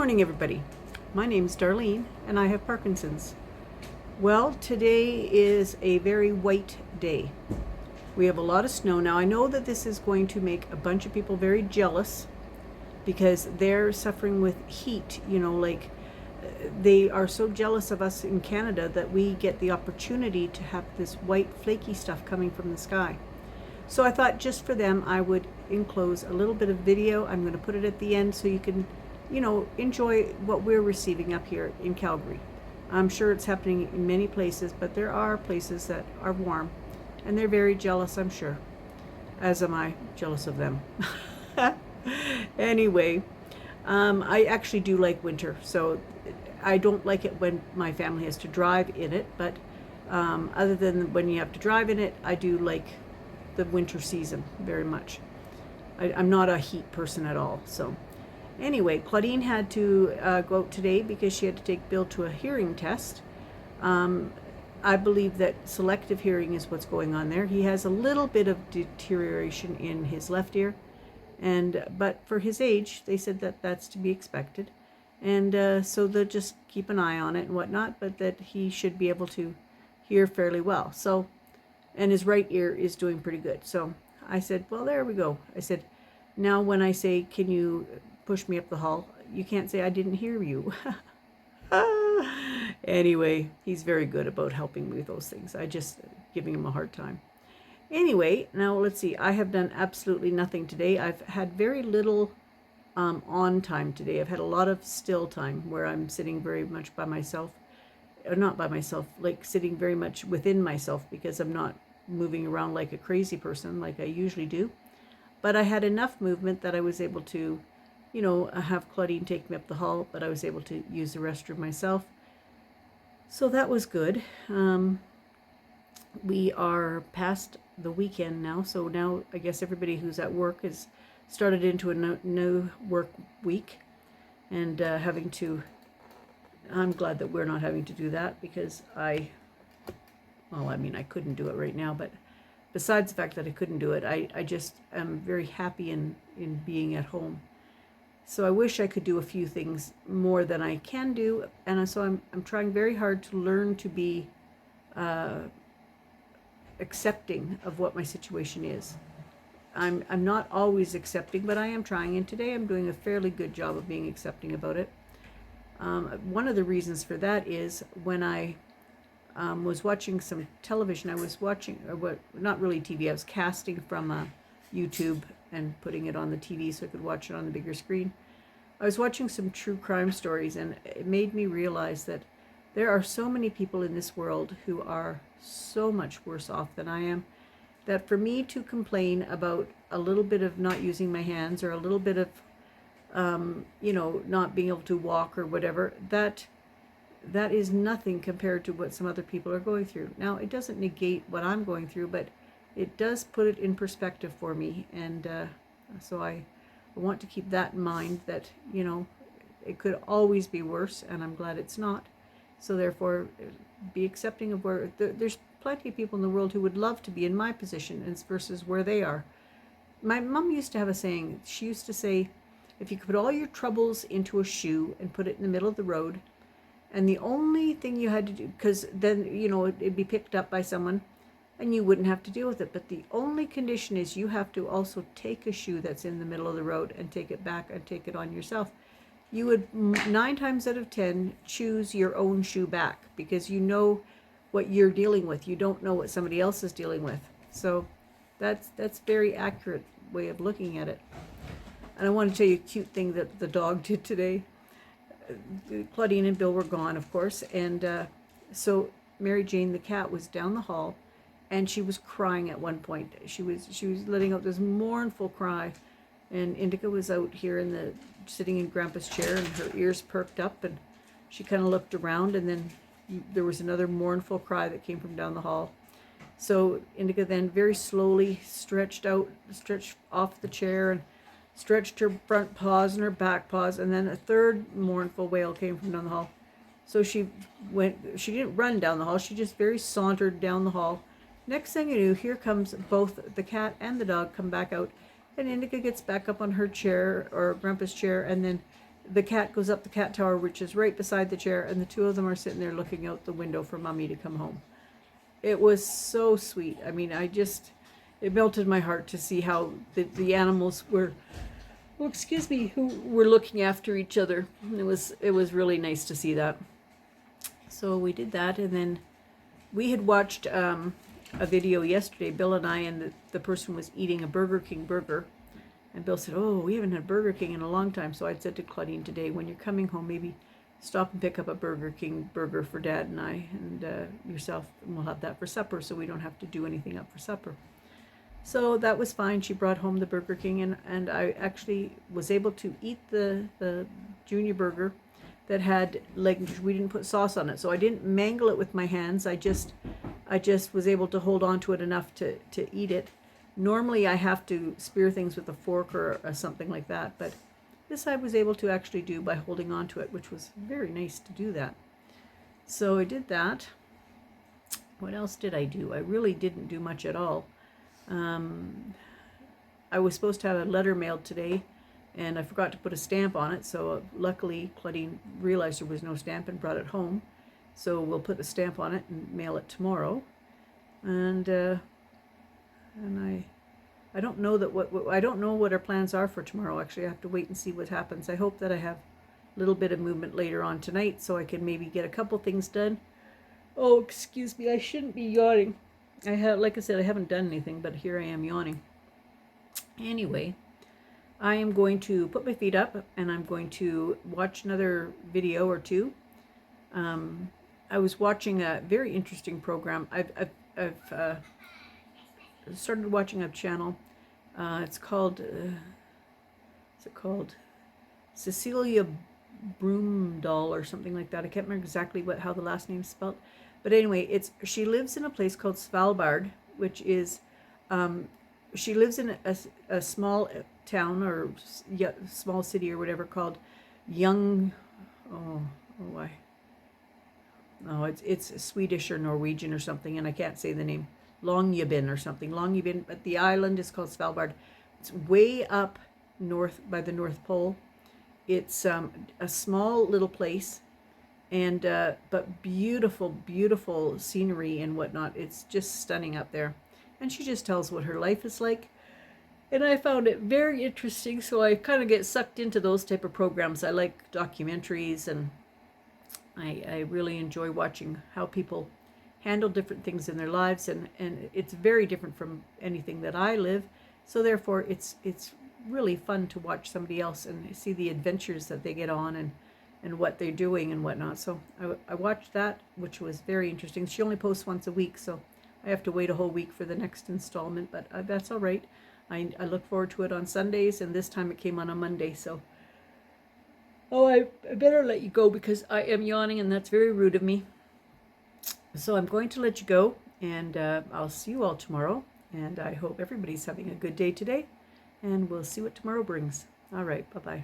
morning, everybody. My name's Darlene, and I have Parkinson's. Well, today is a very white day. We have a lot of snow. Now, I know that this is going to make a bunch of people very jealous because they're suffering with heat. They are so jealous of us in Canada that we get the opportunity to have this white, flaky stuff coming from the sky. So I thought just for them, I would enclose a little bit of video. I'm going to put it at the end so you can enjoy what we're receiving up here in Calgary. I'm sure it's happening in many places, but there are places that are warm, and they're very jealous, I'm sure. As am I, jealous of them. Anyway, I actually do like winter, so I don't like it when my family has to drive in it, but other than when you have to drive in it, I do like the winter season very much. I'm not a heat person at all, so. Anyway, Claudine had to go out today because she had to take Bill to a hearing test. I believe that selective hearing is what's going on there. He has a little bit of deterioration in his left ear, but for his age, they said that that's to be expected. And so they'll just keep an eye on it and whatnot, but that he should be able to hear fairly well. So, and his right ear is doing pretty good. So I said, well, there we go. I said, now when I say, can you push me up the hall, you can't say I didn't hear you. Anyway, he's very good about helping me with those things. I just giving him a hard time. Anyway, now let's see. I have done absolutely nothing today. I've had very little on time today. I've had a lot of still time where I'm sitting very much by myself. Or not by myself, like sitting very much within myself because I'm not moving around like a crazy person like I usually do. But I had enough movement that I was able to have Claudine take me up the hall, but I was able to use the restroom myself. So that was good. We are past the weekend now, so now I guess everybody who's at work has started into a new work week and I'm glad that we're not having to do that because I couldn't do it right now, but besides the fact that I couldn't do it, I just am very happy in being at home. So I wish I could do a few things more than I can do, and so I'm trying very hard to learn to be accepting of what my situation is. I'm not always accepting, but I am trying, and today I'm doing a fairly good job of being accepting about it. One of the reasons for that is when I was watching some television, I was watching, not really TV, I was casting from YouTube and putting it on the TV so I could watch it on the bigger screen. I was watching some true crime stories, and it made me realize that there are so many people in this world who are so much worse off than I am, that for me to complain about a little bit of not using my hands or a little bit of, not being able to walk or whatever, that is nothing compared to what some other people are going through. Now, it doesn't negate what I'm going through, but it does put it in perspective for me, and so I want to keep that in mind, that it could always be worse, and I'm glad it's not. So therefore, be accepting of where there's plenty of people in the world who would love to be in my position versus where they are. My mom used to have a saying. She used to say, if you could put all your troubles into a shoe and put it in the middle of the road, and the only thing you had to do, because then it'd be picked up by someone and you wouldn't have to deal with it. But the only condition is you have to also take a shoe that's in the middle of the road and take it back and take it on yourself. You would 9 times out of 10 choose your own shoe back because you know what you're dealing with. You don't know what somebody else is dealing with. So that's very accurate way of looking at it. And I want to tell you a cute thing that the dog did today. Claudine and Bill were gone, of course, and so Mary Jane, the cat, was down the hall, and she was crying at one point. She was letting out this mournful cry, and Indica was out here sitting in Grandpa's chair, and her ears perked up, and she kind of looked around, and then there was another mournful cry that came from down the hall. So Indica then very slowly stretched off the chair and stretched her front paws and her back paws, and then a third mournful wail came from down the hall. So she didn't run down the hall, she just very sauntered down the hall. Next thing you knew, here comes both the cat and the dog come back out, and Indica gets back up on her chair, or Grandpa's chair, and then the cat goes up the cat tower, which is right beside the chair, and the two of them are sitting there looking out the window for Mommy to come home. It was so sweet. I mean, it melted my heart to see how the animals were, well, excuse me, who were looking after each other. It was really nice to see that. So we did that, and then we had watched a video yesterday, Bill and I, and the person was eating a Burger King burger. And Bill said, oh, we haven't had Burger King in a long time. So I said to Claudine today, when you're coming home, maybe stop and pick up a Burger King burger for Dad and I and yourself, and we'll have that for supper so we don't have to do anything up for supper. So that was fine. She brought home the Burger King, and I actually was able to eat the junior burger that had, like, we didn't put sauce on it. So I didn't mangle it with my hands. I just was able to hold on to it enough to eat it. Normally I have to spear things with a fork or something like that, but this I was able to actually do by holding on to it, which was very nice to do that. So I did that. What else did I do? I really didn't do much at all. I was supposed to have a letter mailed today, and I forgot to put a stamp on it, so luckily Claudine realized there was no stamp and brought it home. So we'll put the stamp on it and mail it tomorrow. And I don't know I don't know what our plans are for tomorrow. Actually, I have to wait and see what happens. I hope that I have a little bit of movement later on tonight so I can maybe get a couple things done. Oh, excuse me, I shouldn't be yawning. Like I said, I haven't done anything, but here I am yawning. Anyway, I am going to put my feet up and I'm going to watch another video or two. I was watching a very interesting program. I've started watching a channel. It's called, what's it called? Cecilia Broomdahl or something like that. I can't remember exactly how the last name's spelled. But anyway, she lives in a place called Svalbard, which is, she lives in a small town or small city or whatever called it's Swedish or Norwegian or something, and I can't say the name. Longyearbyen or something. Longyearbyen, but the island is called Svalbard. It's way up north by the North Pole. It's a small little place, and but beautiful, beautiful scenery and whatnot. It's just stunning up there. And she just tells what her life is like. And I found it very interesting, so I kind of get sucked into those type of programs. I like documentaries, and I really enjoy watching how people handle different things in their lives, and it's very different from anything that I live. So therefore, it's really fun to watch somebody else and see the adventures that they get on and what they're doing and whatnot. So I watched that, which was very interesting. She only posts once a week, so I have to wait a whole week for the next installment, but that's all right. I look forward to it on Sundays, and this time it came on a Monday, so I better let you go because I am yawning, and that's very rude of me. So I'm going to let you go, and I'll see you all tomorrow, and I hope everybody's having a good day today, and we'll see what tomorrow brings. All right, bye-bye.